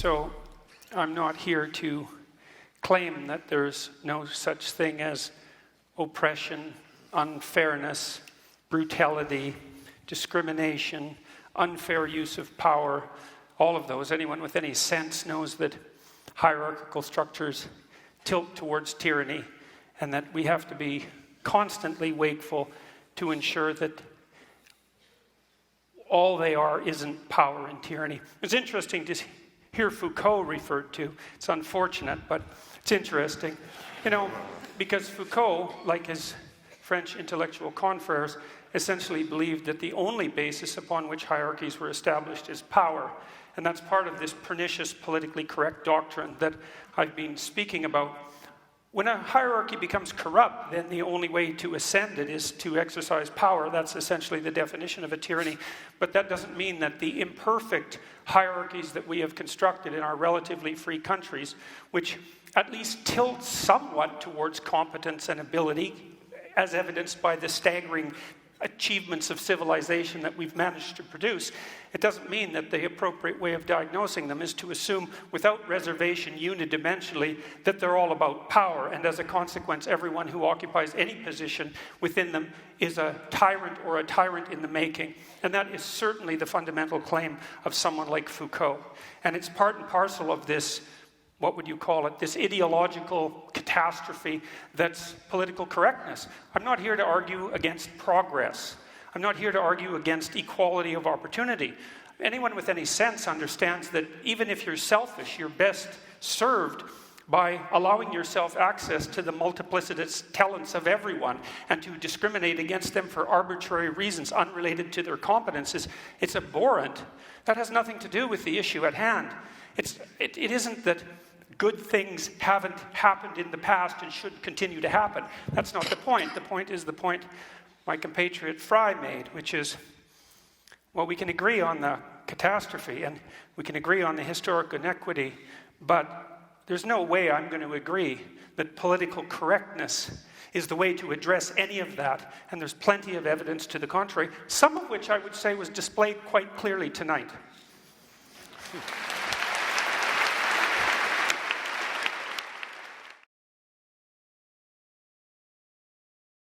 So I'm not here to claim that there's no such thing as oppression, unfairness, brutality, discrimination, unfair use of power, all of those. Anyone with any sense knows that hierarchical structures tilt towards tyranny, and that we have to be constantly wakeful to ensure that all they are isn't power and tyranny. It's interesting to hear Foucault referred to. It's unfortunate, but it's interesting. You know, because Foucault, like his French intellectual confreres, essentially believed that the only basis upon which hierarchies were established is power. And that's part of this pernicious politically correct doctrine that I've been speaking about. When a hierarchy becomes corrupt, then the only way to ascend it is to exercise power. That's essentially the definition of a tyranny. But that doesn't mean that the imperfect hierarchies that we have constructed in our relatively free countries, which at least tilt somewhat towards competence and ability, as evidenced by the staggering achievements of civilization that we've managed to produce, it doesn't mean that the appropriate way of diagnosing them is to assume without reservation unidimensionally that they're all about power, and as a consequence everyone who occupies any position within them is a tyrant or a tyrant in the making. And that is certainly the fundamental claim of someone like Foucault. And it's part and parcel of this, what would you call it, this ideological catastrophe that's political correctness. I'm not here to argue against progress. I'm not here to argue against equality of opportunity. Anyone with any sense understands that even if you're selfish, you're best served by allowing yourself access to the multiplicitous talents of everyone, and to discriminate against them for arbitrary reasons unrelated to their competences. It's abhorrent. That has nothing to do with the issue at hand. It isn't that good things haven't happened in the past and should continue to happen. That's not the point. The point is the point my compatriot Fry made, which is, well, we can agree on the catastrophe and we can agree on the historic inequity, but there's no way I'm going to agree that political correctness is the way to address any of that, and there's plenty of evidence to the contrary, some of which I would say was displayed quite clearly tonight.